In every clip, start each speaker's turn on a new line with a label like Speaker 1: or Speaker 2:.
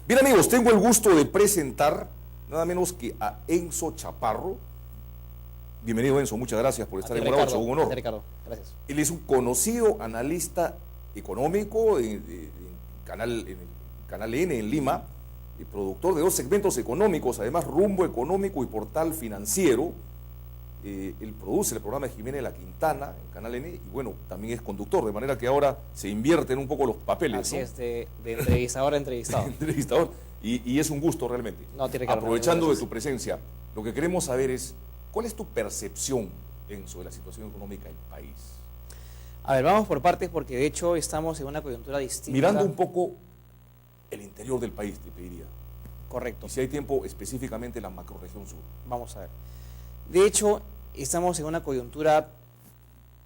Speaker 1: Bien amigos, tengo el gusto de presentar nada menos que a Enzo Chaparro. Bienvenido Enzo, muchas gracias por estar en Hora 8, un honor.
Speaker 2: Ricardo, gracias.
Speaker 1: Él es un conocido analista económico en el Canal N en Lima, y productor de dos segmentos económicos, además Rumbo Económico y Portal Financiero. Él produce el programa de Jiménez La Quintana en Canal N y bueno, también es conductor, de manera que ahora se invierten un poco los papeles.
Speaker 2: Así
Speaker 1: ¿no?
Speaker 2: es, de entrevistador a entrevistado.
Speaker 1: Entrevistador, y es un gusto realmente.
Speaker 2: No, Ricardo,
Speaker 1: aprovechando de tu presencia, lo que queremos saber es, ¿cuál es tu percepción, Enzo, de la situación económica del país?
Speaker 2: A ver, vamos por partes porque de hecho estamos en una coyuntura distinta.
Speaker 1: Mirando un poco el interior del país, te pediría.
Speaker 2: Correcto.
Speaker 1: Y si hay tiempo, específicamente la macrorregión sur.
Speaker 2: Vamos a ver. De hecho, estamos en una coyuntura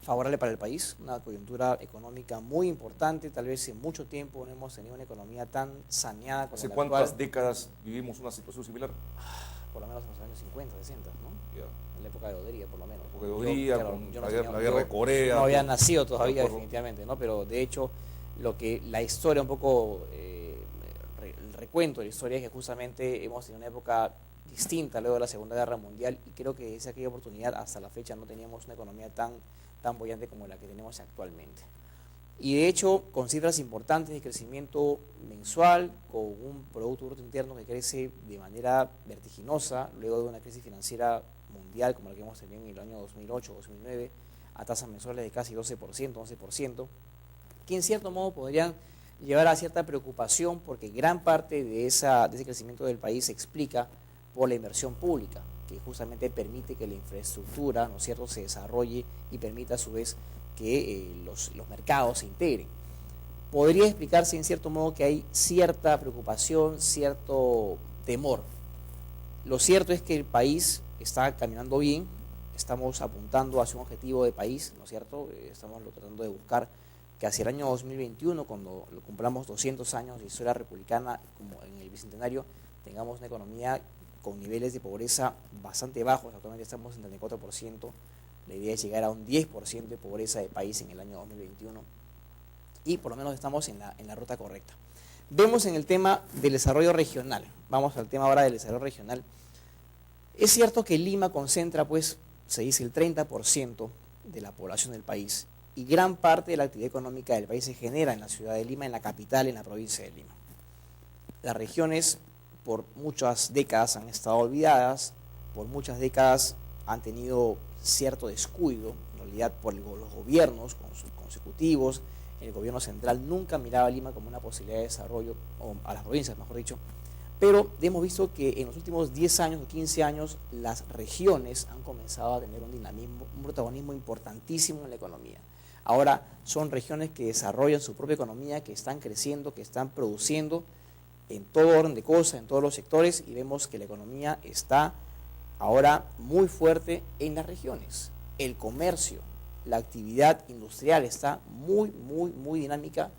Speaker 2: favorable para el país, una coyuntura económica muy importante. Tal vez en mucho tiempo no hemos tenido una economía tan saneada como
Speaker 1: ¿Hace
Speaker 2: la
Speaker 1: cuántas
Speaker 2: actual.
Speaker 1: décadas vivimos una situación similar?
Speaker 2: Por lo menos en los años 50, 60, ¿no?
Speaker 1: Ya.
Speaker 2: En la época de Odría, por lo menos.
Speaker 1: Porque Odría,
Speaker 2: Claro,
Speaker 1: con
Speaker 2: yo
Speaker 1: la,
Speaker 2: no
Speaker 1: guerra,
Speaker 2: tenía-
Speaker 1: la guerra de Corea.
Speaker 2: no había
Speaker 1: todo.
Speaker 2: nacido todavía,
Speaker 1: Acuerdo.
Speaker 2: definitivamente, ¿no? Pero de hecho, lo que la historia, un poco, el recuento de la historia es que justamente hemos tenido una época distinta luego de la Segunda Guerra Mundial y creo que desde aquella oportunidad hasta la fecha no teníamos una economía tan bollante como la que tenemos actualmente. Y de hecho, con cifras importantes de crecimiento mensual, con un Producto Bruto Interno que crece de manera vertiginosa, luego de una crisis financiera mundial como la que hemos tenido en el año 2008-2009, a tasas mensuales de casi 12%, 11%, que en cierto modo podrían llevar a cierta preocupación porque gran parte de ese crecimiento del país se explica por la inversión pública, que justamente permite que la infraestructura, ¿no es cierto?, se desarrolle y permita a su vez que los mercados se integren. Podría explicarse en cierto modo que hay cierta preocupación, cierto temor. Lo cierto es que el país está caminando bien, estamos apuntando hacia un objetivo de país, ¿no es cierto? Estamos tratando de buscar que hacia el año 2021, cuando lo cumplamos 200 años de historia republicana, como en el Bicentenario, tengamos una economía con niveles de pobreza bastante bajos. Actualmente estamos en 34%. La idea es llegar a un 10% de pobreza de país en el año 2021 y por lo menos estamos en la ruta correcta. Vemos en el tema del desarrollo regional, vamos al tema ahora del desarrollo regional. Es cierto que Lima concentra, pues, se dice el 30% de la población del país y gran parte de la actividad económica del país se genera en la ciudad de Lima, en la capital, en la provincia de Lima. Las regiones por muchas décadas han estado olvidadas, por muchas décadas han tenido cierto descuido, en realidad por los gobiernos consecutivos. El gobierno central nunca miraba a Lima como una posibilidad de desarrollo, o a las provincias mejor dicho, pero hemos visto que en los últimos 10 años o 15 años las regiones han comenzado a tener un dinamismo, un protagonismo importantísimo en la economía. Ahora son regiones que desarrollan su propia economía, que están creciendo, que están produciendo en todo orden de cosas, en todos los sectores, y vemos que la economía está ahora muy fuerte en las regiones. El comercio, la actividad industrial está muy dinámica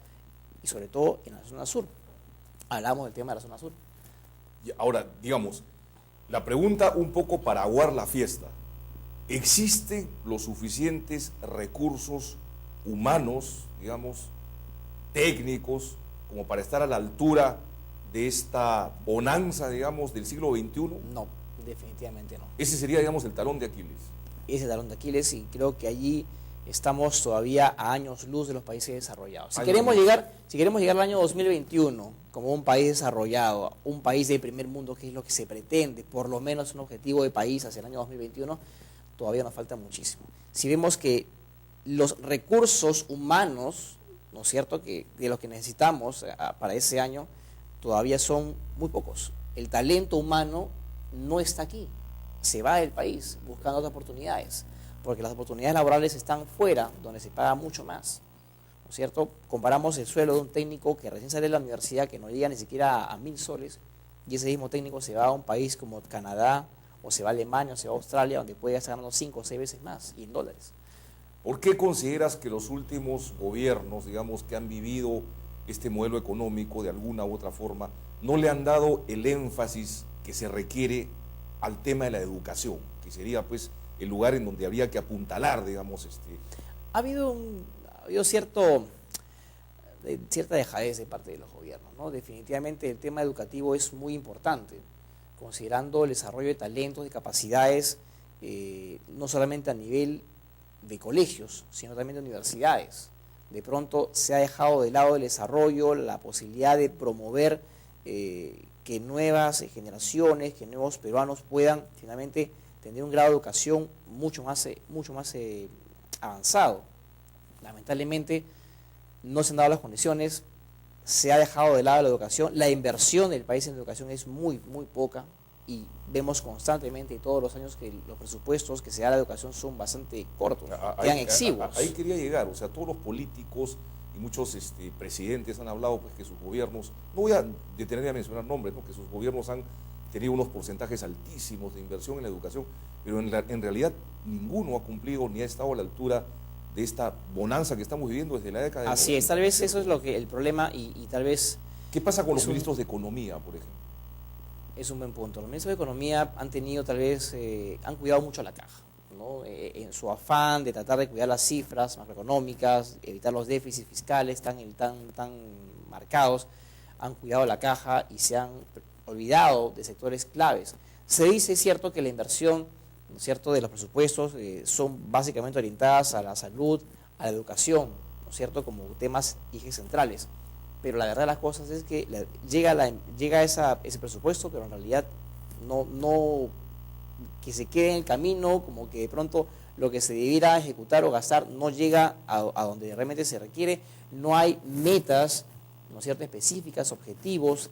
Speaker 2: y sobre todo en la zona sur. Hablamos del tema de la zona sur.
Speaker 1: Y ahora, digamos, la pregunta un poco para aguar la fiesta. ¿Existen los suficientes recursos humanos, digamos, técnicos, como para estar a la altura de esta bonanza, digamos, del siglo XXI?
Speaker 2: No, definitivamente no.
Speaker 1: Ese sería, digamos, el talón de Aquiles.
Speaker 2: Ese talón de Aquiles, y creo que allí estamos todavía a años luz de los países desarrollados. Si queremos llegar al año 2021 como un país desarrollado, un país de primer mundo, que es lo que se pretende, por lo menos un objetivo de país hacia el año 2021, todavía nos falta muchísimo. Si vemos que los recursos humanos, ¿no es cierto?, que de los que necesitamos para ese año, todavía son muy pocos. El talento humano no está aquí, se va del país buscando otras oportunidades, porque las oportunidades laborales están fuera, donde se paga mucho más, ¿no es cierto? Comparamos el sueldo de un técnico que recién sale de la universidad, que no llega ni siquiera a 1.000 soles, y ese mismo técnico se va a un país como Canadá, o se va a Alemania, o se va a Australia, donde puede estar ganando 5 o 6 veces más, y en dólares.
Speaker 1: ¿Por qué consideras que los últimos gobiernos, digamos, que han vivido este modelo económico de alguna u otra forma, no le han dado el énfasis que se requiere al tema de la educación, que sería pues el lugar en donde habría que apuntalar, digamos?
Speaker 2: Ha habido cierto cierta dejadez de parte de los gobiernos, ¿no? Definitivamente el tema educativo es muy importante, considerando el desarrollo de talentos, de capacidades, no solamente a nivel de colegios, sino también de universidades. De pronto se ha dejado de lado el desarrollo, la posibilidad de promover que nuevas generaciones, que nuevos peruanos puedan finalmente tener un grado de educación mucho más avanzado. Lamentablemente no se han dado las condiciones, se ha dejado de lado la educación, la inversión del país en educación es muy poca y vemos constantemente todos los años que los presupuestos que se da a la educación son bastante cortos, quedan exiguos.
Speaker 1: Ahí quería llegar, o sea, todos los políticos y muchos presidentes han hablado pues que sus gobiernos, no voy a detenerme a mencionar nombres, ¿no? Que sus gobiernos han tenido unos porcentajes altísimos de inversión en la educación, pero en realidad ninguno ha cumplido ni ha estado a la altura de esta bonanza que estamos viviendo desde la década de...
Speaker 2: Así es, tal vez eso es lo que el problema y tal vez...
Speaker 1: ¿Qué pasa con los ministros de Economía, por ejemplo?
Speaker 2: Es un buen punto. Los ministros de Economía han tenido tal vez, han cuidado mucho la caja, ¿no? En su afán de tratar de cuidar las cifras macroeconómicas, evitar los déficits fiscales tan marcados, han cuidado la caja y se han olvidado de sectores claves. Se dice, es cierto, que la inversión, ¿no es cierto?, de los presupuestos son básicamente orientadas a la salud, a la educación, ¿no es cierto?, como temas ejes centrales. Pero la verdad de las cosas es que llega ese presupuesto, pero en realidad no que se quede en el camino, como que de pronto lo que se debiera ejecutar o gastar no llega a donde realmente se requiere, no hay metas, ¿no es cierto?, específicas, objetivos,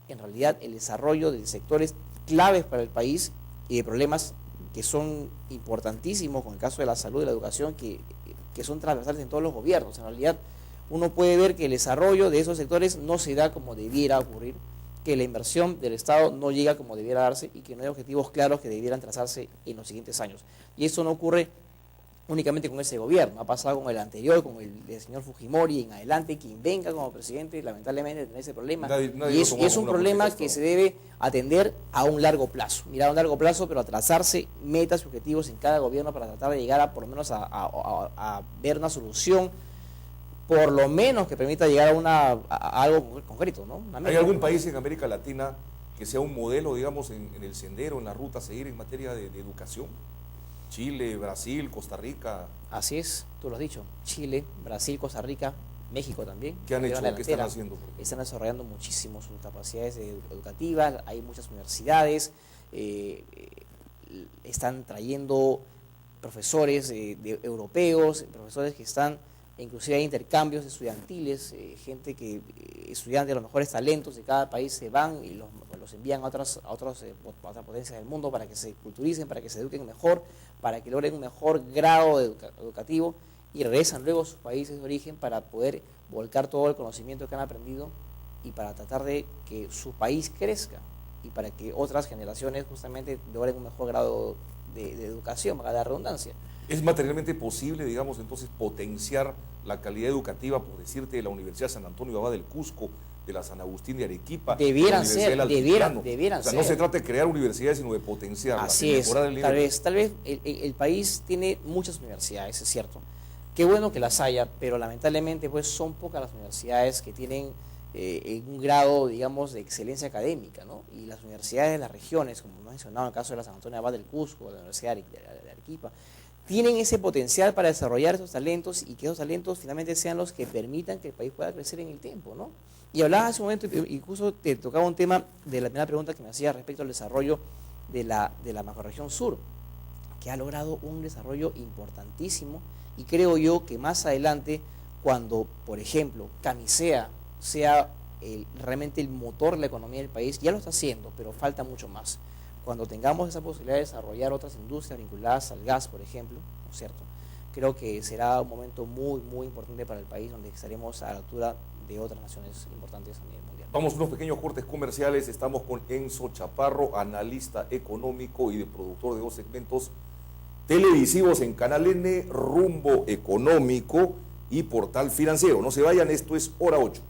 Speaker 2: en realidad el desarrollo de sectores claves para el país y de problemas que son importantísimos, con el caso de la salud y la educación, que son transversales en todos los gobiernos. En realidad uno puede ver que el desarrollo de esos sectores no se da como debiera ocurrir, que la inversión del Estado no llega como debiera darse y que no hay objetivos claros que debieran trazarse en los siguientes años. Y eso no ocurre únicamente con ese gobierno, ha pasado con el anterior, con el del señor Fujimori, en adelante, quien venga como presidente, lamentablemente tiene ese problema. Y es un problema que se debe atender a un largo plazo, mirar a un largo plazo, pero a trazarse metas y objetivos en cada gobierno para tratar de llegar por lo menos a ver una solución, por lo menos que permita llegar a algo concreto, ¿no?
Speaker 1: ¿Hay algún país en América Latina que sea un modelo, digamos, en el sendero, en la ruta a seguir en materia de educación? Chile, Brasil, Costa Rica.
Speaker 2: Así es, tú lo has dicho. Chile, Brasil, Costa Rica, México también.
Speaker 1: ¿Qué han hecho? ¿Qué están haciendo?
Speaker 2: Están desarrollando muchísimo sus capacidades educativas, hay muchas universidades, están trayendo profesores europeos, profesores que están, inclusive hay intercambios estudiantiles, estudiantes de los mejores talentos de cada país se van y los envían a otras potencias del mundo para que se culturicen, para que se eduquen mejor, para que logren un mejor grado educativo y regresan luego a sus países de origen para poder volcar todo el conocimiento que han aprendido y para tratar de que su país crezca y para que otras generaciones justamente logren un mejor grado de educación, para la redundancia.
Speaker 1: ¿Es materialmente posible, digamos, entonces potenciar la calidad educativa, por decirte, de la Universidad San Antonio Abad del Cusco, de la San Agustín de Arequipa?
Speaker 2: Debieran ser.
Speaker 1: No se trata de crear universidades, sino de potenciarlas.
Speaker 2: Así es, tal vez el país tiene muchas universidades, es cierto. Qué bueno que las haya, pero lamentablemente pues son pocas las universidades que tienen un grado, digamos, de excelencia académica, ¿no? Y las universidades de las regiones, como hemos mencionado en el caso de la San Antonio Abad del Cusco, de la Universidad de Arequipa, tienen ese potencial para desarrollar esos talentos y que esos talentos finalmente sean los que permitan que el país pueda crecer en el tiempo, ¿no? Y hablaba hace un momento, incluso te tocaba un tema de la primera pregunta que me hacía respecto al desarrollo de la macrorregión sur, que ha logrado un desarrollo importantísimo y creo yo que más adelante, cuando, por ejemplo, Camisea sea realmente el motor de la economía del país, ya lo está haciendo, pero falta mucho más. Cuando tengamos esa posibilidad de desarrollar otras industrias vinculadas al gas, por ejemplo, ¿no es cierto?, creo que será un momento muy importante para el país, donde estaremos a la altura de otras naciones importantes a nivel mundial.
Speaker 1: Vamos a unos pequeños cortes comerciales. Estamos con Enzo Chaparro, analista económico y productor de 2 segmentos televisivos en Canal N, Rumbo Económico y Portal Financiero. No se vayan, esto es Hora 8.